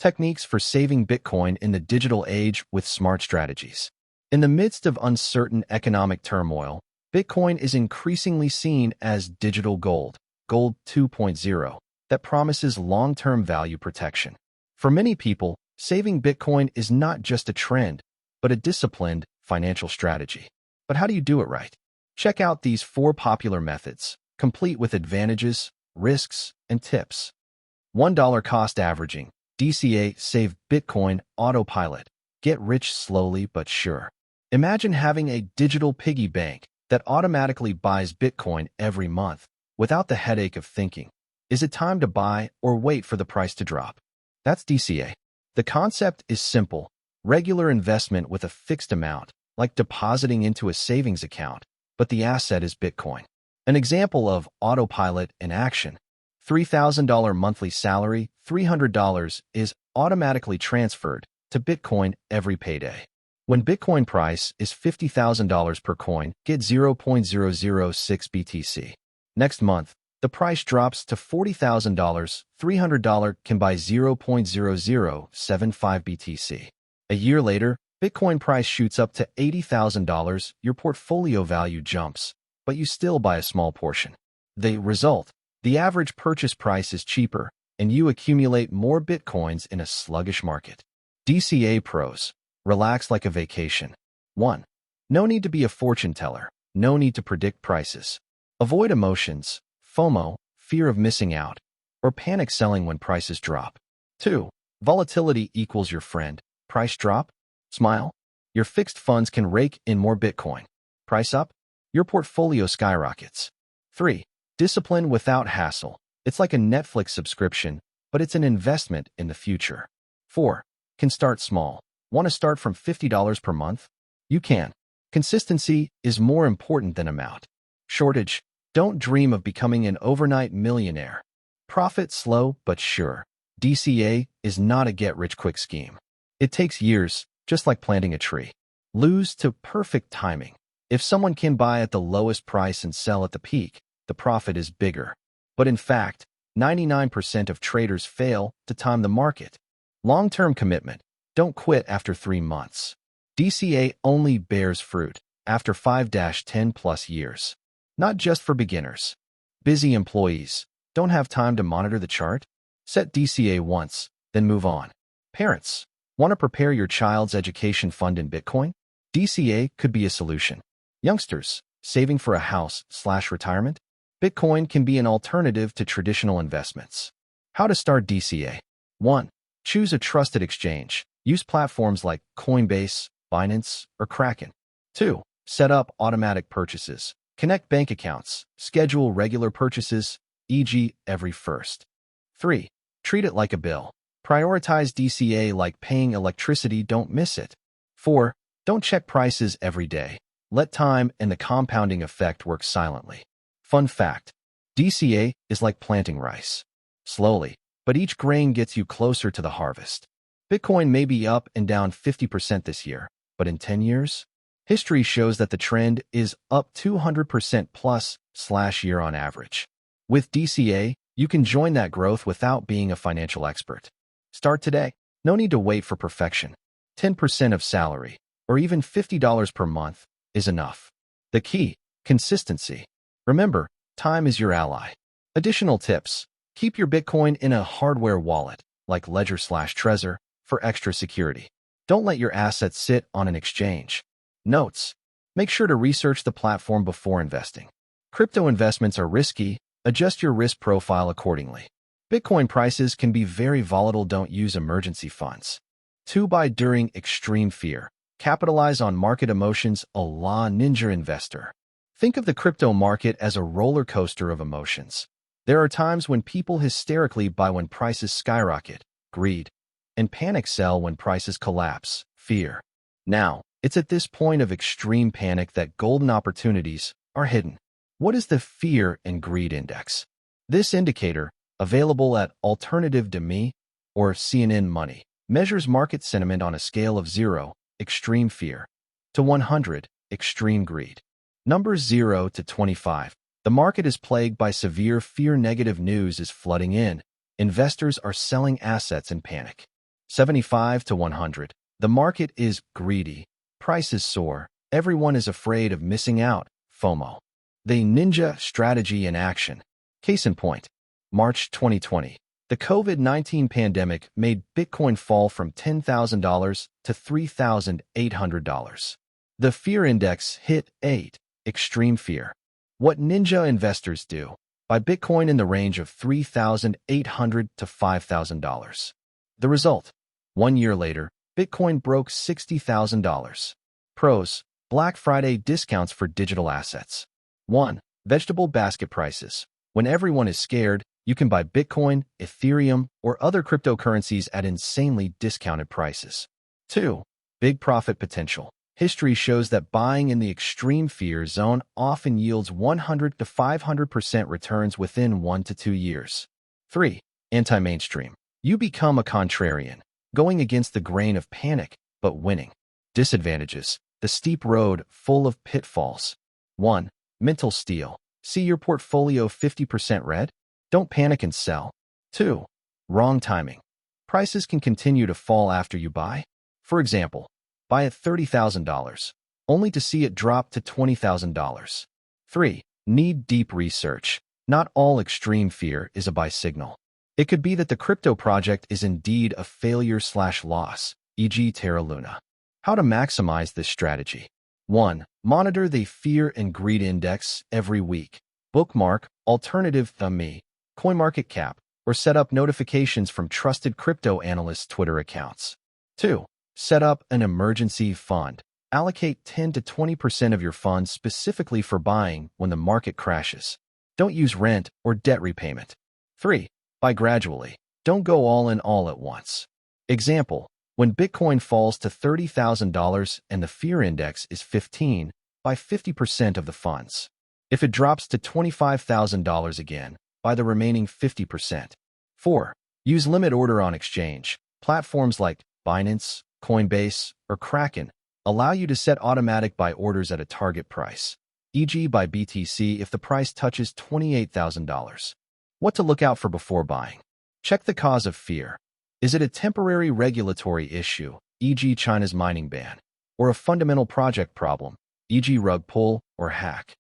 techniques for saving Bitcoin in the digital age with smart strategies. In the midst of uncertain economic turmoil, Bitcoin is increasingly seen as digital gold, Gold 2.0, that promises long-term value protection. For many people, saving Bitcoin is not just a trend, but a disciplined financial strategy. But how do you do it right? Check out these 4 popular methods, complete with advantages, risks, and tips. $1 cost averaging, DCA Save Bitcoin Autopilot. Get rich slowly but sure. Imagine having a digital piggy bank that automatically buys Bitcoin every month without the headache of thinking, is it time to buy or wait for the price to drop? That's DCA. The concept is simple, regular investment with a fixed amount, like depositing into a savings account, but the asset is Bitcoin. An example of autopilot in action: $3,000 monthly salary, $300 is automatically transferred to Bitcoin every payday. When Bitcoin price is $50,000 per coin, get 0.006 BTC. Next month, the price drops to $40,000, $300 can buy 0.0075 BTC. A year later, Bitcoin price shoots up to $80,000, your portfolio value jumps, but you still buy a small portion. The result: the average purchase price is cheaper, and you accumulate more Bitcoins in a sluggish market. DCA pros: relax like a vacation. 1. No need to be a fortune teller. No need to predict prices. Avoid emotions, FOMO, fear of missing out, or panic selling when prices drop. 2. Volatility equals your friend. Price drop? Smile. Your fixed funds can rake in more Bitcoin. Price up? Your portfolio skyrockets. 3. Discipline without hassle. It's like a Netflix subscription, but it's an investment in the future. 4. Can start small. Want to start from $50 per month? You can. Consistency is more important than amount. Shortage: don't dream of becoming an overnight millionaire. Profit slow but sure. DCA is not a get-rich-quick scheme. It takes years, just like planting a tree. Lose to perfect timing. If someone can buy at the lowest price and sell at the peak, the profit is bigger. But in fact, 99% of traders fail to time the market. Long-term commitment: don't quit after 3 months. DCA only bears fruit after 5-10+ years. Not just for beginners. Busy employees don't have time to monitor the chart? Set DCA once, then move on. Parents want to prepare your child's education fund in Bitcoin? DCA could be a solution. Youngsters saving for a house/retirement? Bitcoin can be an alternative to traditional investments. How to start DCA? 1. Choose a trusted exchange. Use platforms like Coinbase, Binance, or Kraken. 2. Set up automatic purchases. Connect bank accounts. Schedule regular purchases, e.g. every 1st. 3. Treat it like a bill. Prioritize DCA like paying electricity, don't miss it. 4. Don't check prices every day. Let time and the compounding effect work silently. Fun fact: DCA is like planting rice. Slowly, but each grain gets you closer to the harvest. Bitcoin may be up and down 50% this year, but in 10 years? History shows that the trend is up 200% plus/year on average. With DCA, you can join that growth without being a financial expert. Start today. No need to wait for perfection. 10% of salary, or even $50 per month, is enough. The key: consistency. Remember, time is your ally. Additional tips: keep your Bitcoin in a hardware wallet, like Ledger/Trezor, for extra security. Don't let your assets sit on an exchange. Notes: make sure to research the platform before investing. Crypto investments are risky. Adjust your risk profile accordingly. Bitcoin prices can be very volatile. Don't use emergency funds. 2. Buy during extreme fear. Capitalize on market emotions a la ninja investor. Think of the crypto market as a roller coaster of emotions. There are times when people hysterically buy when prices skyrocket, greed, and panic sell when prices collapse, fear. Now, it's at this point of extreme panic that golden opportunities are hidden. What is the Fear and Greed Index? This indicator, available at Alternative to Me or CNN Money, measures market sentiment on a scale of 0, extreme fear, to 100, extreme greed. Numbers 0 to 25. The market is plagued by severe fear. Negative news is flooding in. Investors are selling assets in panic. 75 to 100. The market is greedy. Prices soar. Everyone is afraid of missing out. FOMO. The ninja strategy in action. Case in point. March 2020. The COVID-19 pandemic made Bitcoin fall from $10,000 to $3,800. The fear index hit 8. Extreme fear. What ninja investors do. Buy Bitcoin in the range of $3,800 to $5,000. The result. 1 year later, Bitcoin broke $60,000. Pros. Black Friday discounts for digital assets. 1. Vegetable basket prices. When everyone is scared, you can buy Bitcoin, Ethereum, or other cryptocurrencies at insanely discounted prices. 2. Big profit potential. History shows that buying in the extreme fear zone often yields 100 to 500% returns within 1 to 2 years. 3. Anti-mainstream. You become a contrarian, going against the grain of panic, but winning. Disadvantages. The steep road full of pitfalls. 1. Mental steel. See your portfolio 50% red? Don't panic and sell. 2. Wrong timing. Prices can continue to fall after you buy. For example, buy at $30,000, only to see it drop to $20,000. 3. Need deep research. Not all extreme fear is a buy signal. It could be that the crypto project is indeed a failure/loss, e.g. Terra Luna. How to maximize this strategy. 1. Monitor the Fear and Greed Index every week. Bookmark Alternative.me, CoinMarketCap, or set up notifications from trusted crypto analysts' Twitter accounts. 2. Set up an emergency fund. Allocate 10 to 20% of your funds specifically for buying when the market crashes. Don't use rent or debt repayment. 3. Buy gradually. Don't go all in all at once. Example. When Bitcoin falls to $30,000 and the fear index is 15, buy 50% of the funds. If it drops to $25,000 again, buy the remaining 50%. 4. Use limit order on exchange. Platforms like Binance, Coinbase, or Kraken allow you to set automatic buy orders at a target price, e.g. buy BTC if the price touches $28,000. What to look out for before buying. Check the cause of fear. Is it a temporary regulatory issue, e.g. China's mining ban, or a fundamental project problem, e.g. rug pull or hack?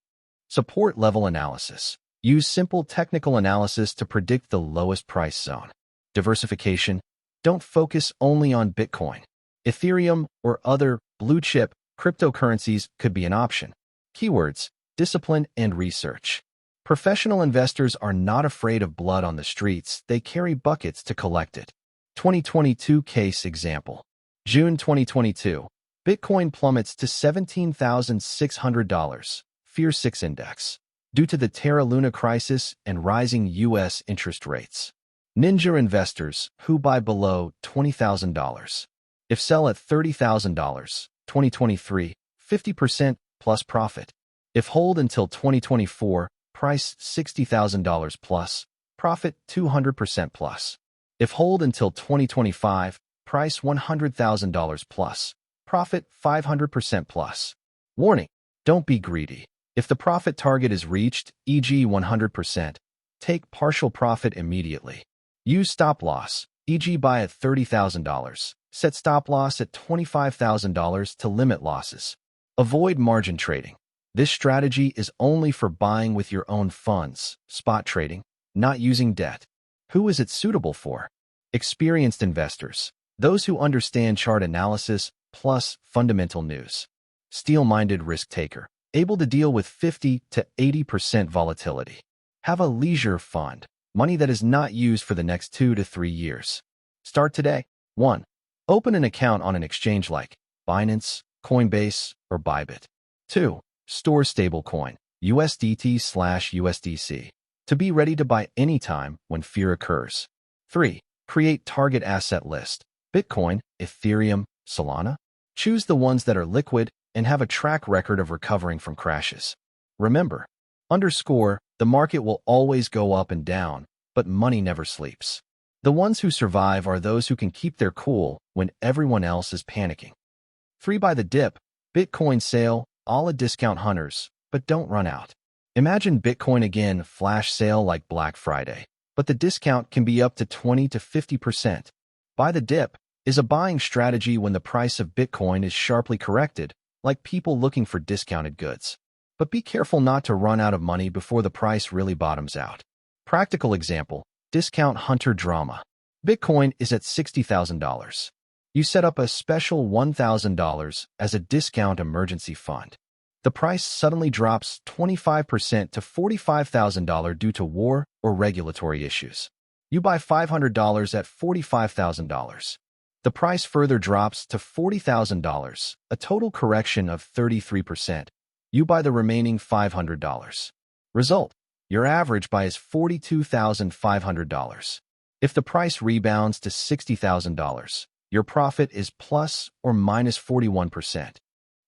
Support level analysis. Use simple technical analysis to predict the lowest price zone. Diversification. Don't focus only on Bitcoin. Ethereum or other blue-chip cryptocurrencies could be an option. Keywords, discipline, and research. Professional investors are not afraid of blood on the streets. They carry buckets to collect it. 2022 case example. June 2022. Bitcoin plummets to $17,600. Fear 6 index. Due to the Terra Luna crisis and rising U.S. interest rates. Ninja investors who buy below $20,000. If sell at $30,000, 2023, 50% plus profit. If hold until 2024, price $60,000 plus, profit 200% plus. If hold until 2025, price $100,000 plus, profit 500% plus. Warning, don't be greedy. If the profit target is reached, e.g. 100%, take partial profit immediately. Use stop loss, e.g. buy at $30,000. Set stop loss at $25,000 to limit losses. Avoid margin trading. This strategy is only for buying with your own funds, spot trading, not using debt. Who is it suitable for? Experienced investors, those who understand chart analysis plus fundamental news. Steel-minded risk taker, able to deal with 50 to 80% volatility. Have a leisure fund, money that is not used for the next 2 to 3 years. Start today. 1. Open an account on an exchange like Binance, Coinbase, or Bybit. 2. Store stablecoin, USDT/USDC, to be ready to buy anytime when fear occurs. 3. Create target asset list, Bitcoin, Ethereum, Solana. Choose the ones that are liquid and have a track record of recovering from crashes. Remember, the market will always go up and down, but money never sleeps. The ones who survive are those who can keep their cool when everyone else is panicking. 3. Buy the dip, Bitcoin sale, all discount hunters, but don't run out. Imagine Bitcoin again flash sale like Black Friday, but the discount can be up to 20 to 50%. Buy the dip, is a buying strategy when the price of Bitcoin is sharply corrected, like people looking for discounted goods. But be careful not to run out of money before the price really bottoms out. Practical example, discount hunter drama. Bitcoin is at $60,000. You set up a special $1,000 as a discount emergency fund. The price suddenly drops 25% to $45,000 due to war or regulatory issues. You buy $500 at $45,000. The price further drops to $40,000, a total correction of 33%. You buy the remaining $500. Result: your average buy is $42,500. If the price rebounds to $60,000, your profit is plus or minus 41%.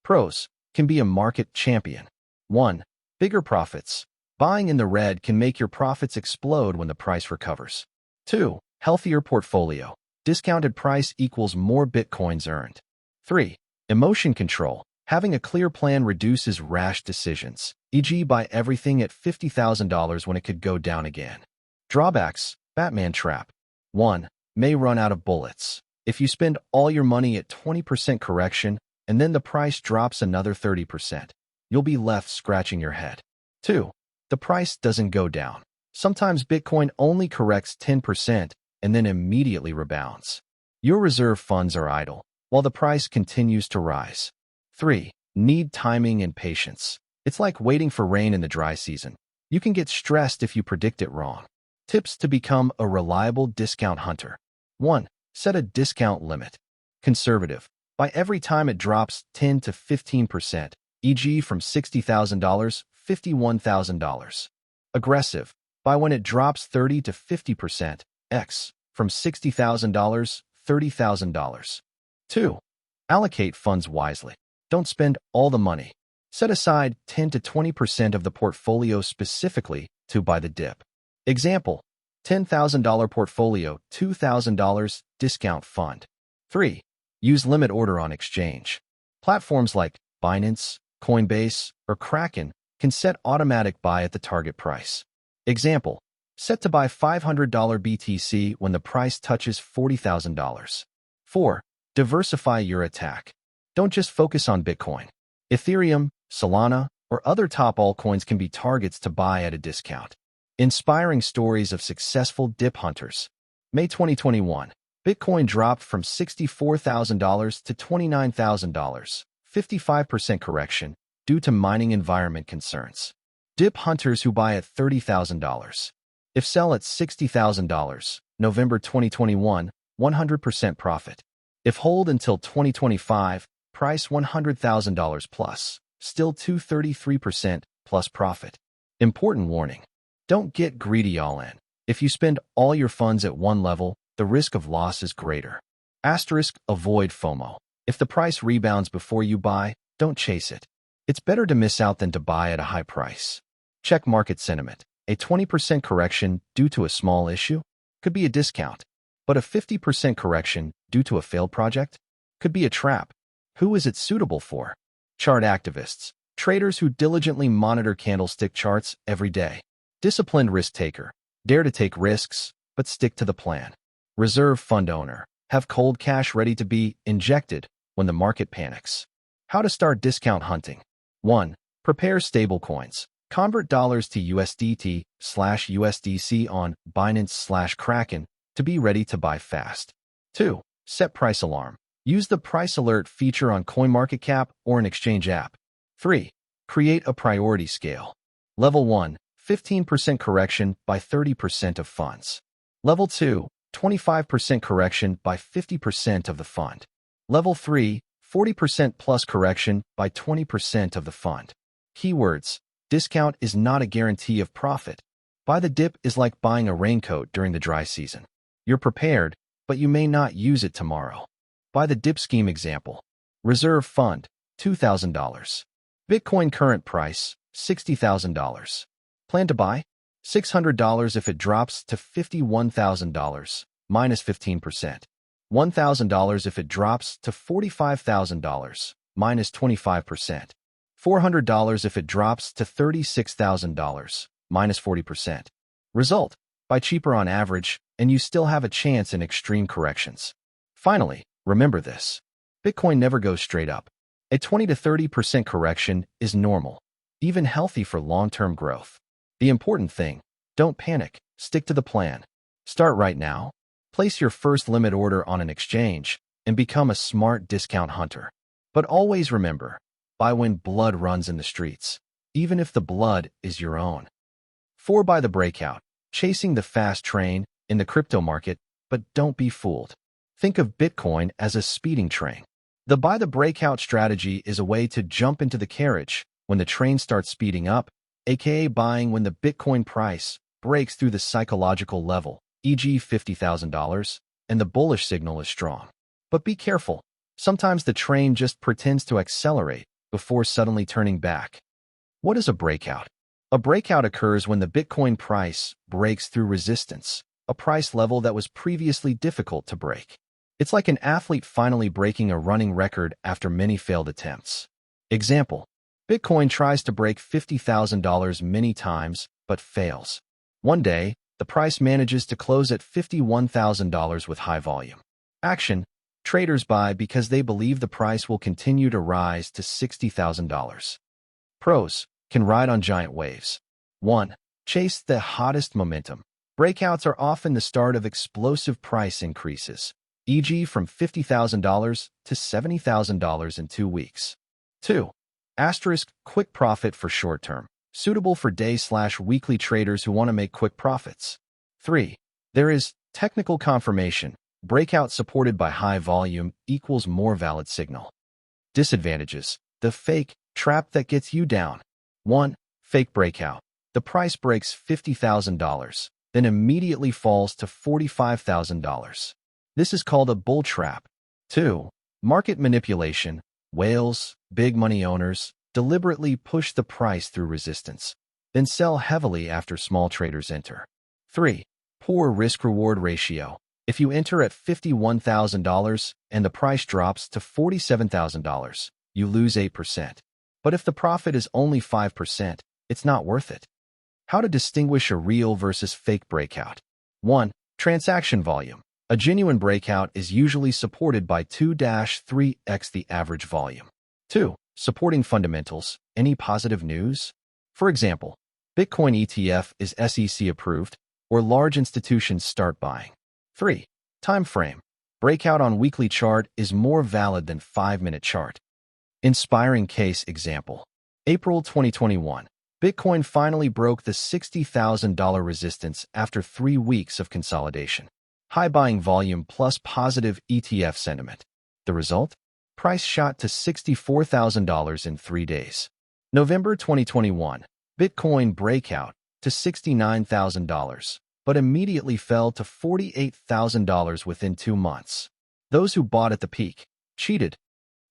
Pros: can be a market champion. 1. Bigger profits. Buying in the red can make your profits explode when the price recovers. 2. Healthier portfolio. Discounted price equals more Bitcoins earned. 3. Emotion control. Having a clear plan reduces rash decisions, e.g. buy everything at $50,000 when it could go down again. Drawbacks: Batman trap. 1. May run out of bullets. If you spend all your money at 20% correction and then the price drops another 30%, you'll be left scratching your head. 2. The price doesn't go down. Sometimes Bitcoin only corrects 10% and then immediately rebounds. Your reserve funds are idle, while the price continues to rise. 3. Need timing and patience. It's like waiting for rain in the dry season. You can get stressed if you predict it wrong. Tips to become a reliable discount hunter. 1. Set a discount limit. Conservative. Buy every time it drops 10 to 15%, e.g. from $60,000, $51,000. Aggressive. Buy when it drops 30 to 50%, x, from $60,000, $30,000. 2. Allocate funds wisely. Don't spend all the money. Set aside 10 to 20% of the portfolio specifically to buy the dip. Example: $10,000 portfolio, $2,000 discount fund. 3. Use limit order on exchange. Platforms like Binance, Coinbase, or Kraken can set automatic buy at the target price. Example: set to buy $500 BTC when the price touches $40,000. 4. Diversify your attack. Don't just focus on Bitcoin. Ethereum, Solana, or other top altcoins can be targets to buy at a discount. Inspiring stories of successful dip hunters. May 2021. Bitcoin dropped from $64,000 to $29,000, 55% correction, due to mining environment concerns. Dip hunters who buy at $30,000. If sell at $60,000, November 2021, 100% profit. If hold until 2025, price $100,000 plus, still 233% plus profit. Important warning: don't get greedy all in. If you spend all your funds at one level, the risk of loss is greater. Asterisk, avoid FOMO. If the price rebounds before you buy, don't chase it. It's better to miss out than to buy at a high price. Check market sentiment. A 20% correction due to a small issue could be a discount, but a 50% correction due to a failed project could be a trap. Who is it suitable for? Chart activists, traders who diligently monitor candlestick charts every day. Disciplined risk taker, dare to take risks, but stick to the plan. Reserve fund owner, have cold cash ready to be injected when the market panics. How to start discount hunting. 1. Prepare stablecoins. Convert dollars to USDT/USDC on Binance/Kraken to be ready to buy fast. 2. Set price alarm. Use the price alert feature on CoinMarketCap or an exchange app. 3. Create a priority scale. Level 1, 15% correction by 30% of funds. Level 2, 25% correction by 50% of the fund. Level 3, 40% plus correction by 20% of the fund. Keywords: discount is not a guarantee of profit. Buy the dip is like buying a raincoat during the dry season. You're prepared, but you may not use it tomorrow. Buy the dip scheme example. Reserve fund, $2,000. Bitcoin current price, $60,000. Plan to buy? $600 if it drops to $51,000, minus 15%. $1,000 if it drops to $45,000, minus 25%. $400 if it drops to $36,000, minus 40%. Result: buy cheaper on average, and you still have a chance in extreme corrections. Finally, remember this. Bitcoin never goes straight up. A 20 to 30% correction is normal, even healthy for long-term growth. The important thing, don't panic, stick to the plan. Start right now, place your first limit order on an exchange, and become a smart discount hunter. But always remember, buy when blood runs in the streets, even if the blood is your own. 4. Buy the breakout, chasing the fast train in the crypto market, but don't be fooled. Think of Bitcoin as a speeding train. The buy the breakout strategy is a way to jump into the carriage when the train starts speeding up, aka buying when the Bitcoin price breaks through the psychological level, e.g. $50,000, and the bullish signal is strong. But be careful. Sometimes the train just pretends to accelerate before suddenly turning back. What is a breakout? A breakout occurs when the Bitcoin price breaks through resistance, a price level that was previously difficult to break. It's like an athlete finally breaking a running record after many failed attempts. Example: Bitcoin tries to break $50,000 many times, but fails. One day, the price manages to close at $51,000 with high volume. Action: traders buy because they believe the price will continue to rise to $60,000. Pros: can ride on giant waves. 1. Chase the hottest momentum. Breakouts are often the start of explosive price increases, e.g. from $50,000 to $70,000 in 2 weeks. 2. Quick profit for short term, suitable for day/weekly traders who want to make quick profits. 3. There is technical confirmation. Breakout supported by high volume equals more valid signal. Disadvantages: the fake trap that gets you down. 1. Fake breakout. The price breaks $50,000, then immediately falls to $45,000. This is called a bull trap. 2. Market manipulation. Whales, big money owners, deliberately push the price through resistance, then sell heavily after small traders enter. 3. Poor risk-reward ratio. If you enter at $51,000 and the price drops to $47,000, you lose 8%. But if the profit is only 5%, it's not worth it. How to distinguish a real versus fake breakout. 1. Transaction volume. A genuine breakout is usually supported by 2-3x the average volume. 2. Supporting fundamentals. Any positive news? For example, Bitcoin ETF is SEC approved, or large institutions start buying. 3. Time frame. Breakout on weekly chart is more valid than 5-minute chart. Inspiring case example. April 2021. Bitcoin finally broke the $60,000 resistance after 3 weeks of consolidation. High buying volume plus positive ETF sentiment. The result? Price shot to $64,000 in 3 days. November 2021. Bitcoin breakout to $69,000, but immediately fell to $48,000 within 2 months. Those who bought at the peak cheated.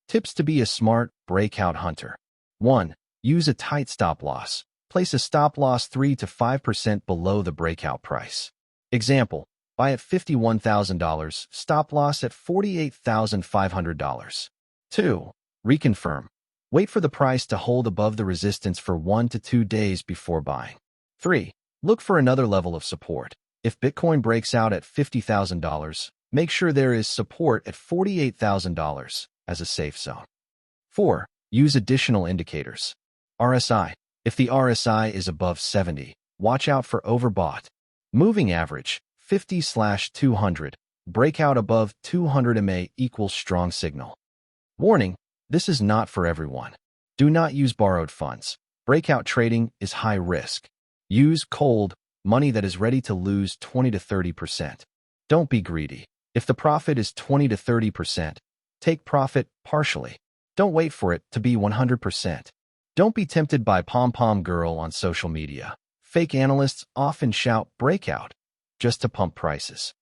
Tips to be a smart breakout hunter. 1. Use a tight stop loss. Place a stop loss 3 to 5% below the breakout price. Example: buy at $51,000, stop loss at $48,500. 2. Reconfirm. Wait for the price to hold above the resistance for 1 to 2 days before buying. 3. Look for another level of support. If Bitcoin breaks out at $50,000, make sure there is support at $48,000 as a safe zone. 4. Use additional indicators. RSI. If the RSI is above 70, watch out for overbought. Moving average, 50/200. Breakout above 200 MA equals strong signal. Warning: this is not for everyone. Do not use borrowed funds. Breakout trading is high risk. Use cold money that is ready to lose 20 to 30%. Don't be greedy. If the profit is 20 to 30%, take profit partially. Don't wait for it to be 100%. Don't be tempted by pom-pom girl on social media. Fake analysts often shout breakout just to pump prices.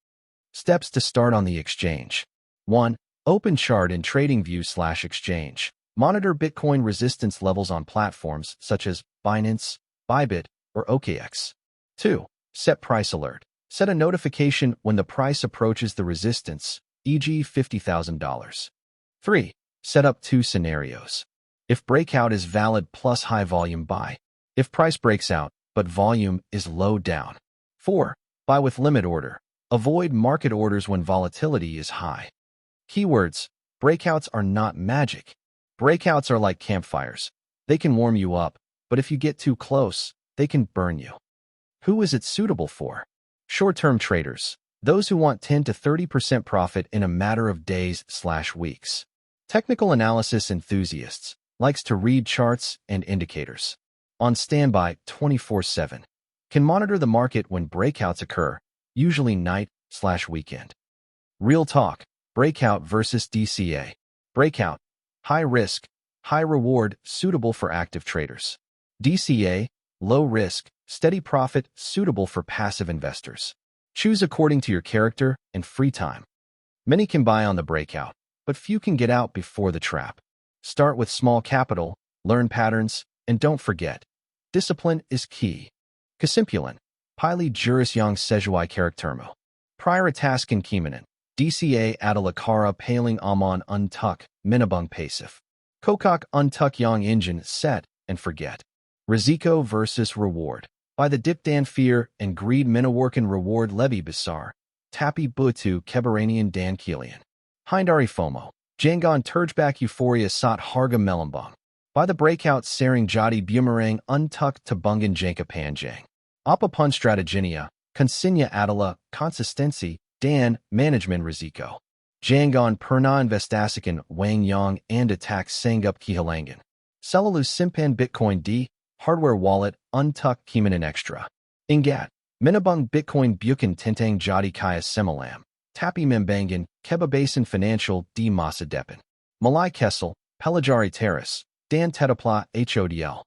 Steps to start on the exchange. 1. Open chart in TradingView/exchange. Monitor Bitcoin resistance levels on platforms such as Binance, Bybit, or OKX. 2. Set price alert. Set a notification when the price approaches the resistance, e.g. $50,000. 3. Set up 2 scenarios. If breakout is valid plus high volume, buy. If price breaks out, but volume is low, down. 4. Buy with limit order. Avoid market orders when volatility is high. Keywords: breakouts are not magic. Breakouts are like campfires. They can warm you up, but if you get too close, they can burn you. Who is it suitable for? Short-term traders, those who want 10 to 30% profit in a matter of days/weeks. Technical analysis enthusiasts, likes to read charts and indicators. On standby 24/7. Can monitor the market when breakouts occur, usually night/weekend. Real talk, breakout versus DCA. Breakout, high risk, high reward, suitable for active traders. DCA, low risk, steady profit, suitable for passive investors. Choose according to your character and free time. Many can buy on the breakout, but few can get out before the trap. Start with small capital, learn patterns, and don't forget, discipline is key. Kasimpulin, Pili Juris Yang Sejuai Karaktermo. Prior Ataskan Kimanan, DCA Adalakara Paling Amon Untuck, Minabung Pasif. Kokok Untuck Yang Engine Set and Forget. Riziko versus Reward. By the Dip Dan Fear and Greed Minaworkan Reward Levi Basar. Tapi Butu Kebaranian Dan Kilian. Hindari FOMO. Jangon Turjbak Euphoria Sat Harga Melambong. By the breakout Saring Jadi Bumerang Untuck Tabungan Janka Panjang. Apapun Strateginia, Consigna Adala, Consistency, Dan, Management Riziko. Jangon Perna Investasikan Wang Yang and Attack Sangup Kihalangan. Cellulose Simpan Bitcoin D, Hardware Wallet, Untuck Kimanan Extra. Ingat, Minabung Bitcoin Bukan Tintang Jadi Kaya Semalam. Tapi Membangan, Keba Basin Financial D Masa Depan. Malai Kessel, Pelajari Terrace, Dan Tetapla HODL.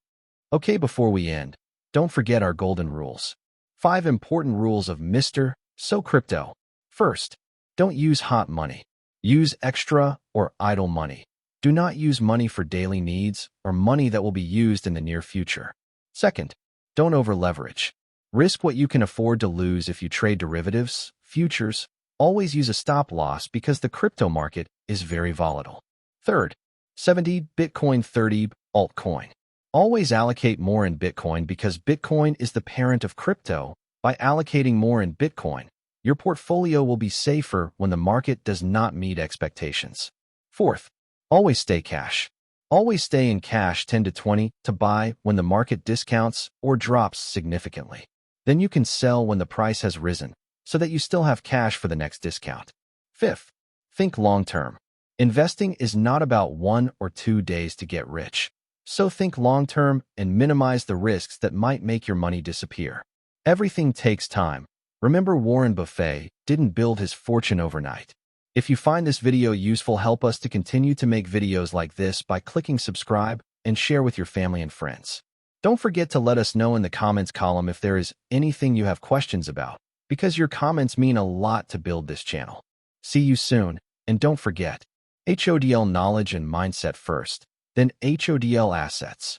Okay, before we end, don't forget our golden rules. 5 important rules of Mr. So Crypto. First, don't use hot money. Use extra or idle money. Do not use money for daily needs or money that will be used in the near future. Second, don't over-leverage. Risk what you can afford to lose if you trade derivatives, futures. Always use a stop loss because the crypto market is very volatile. Third, 70 Bitcoin 30 altcoin. Always allocate more in Bitcoin because Bitcoin is the parent of crypto. By allocating more in Bitcoin, your portfolio will be safer when the market does not meet expectations. Fourth, always stay cash. Always stay in cash 10 to 20 to buy when the market discounts or drops significantly. Then you can sell when the price has risen, so that you still have cash for the next discount. Fifth, think long-term. Investing is not about 1 or 2 days to get rich. So think long-term and minimize the risks that might make your money disappear. Everything takes time. Remember, Warren Buffett didn't build his fortune overnight. If you find this video useful, help us to continue to make videos like this by clicking subscribe and share with your family and friends. Don't forget to let us know in the comments column if there is anything you have questions about, because your comments mean a lot to build this channel. See you soon, and don't forget, HODL knowledge and mindset first, then HODL assets.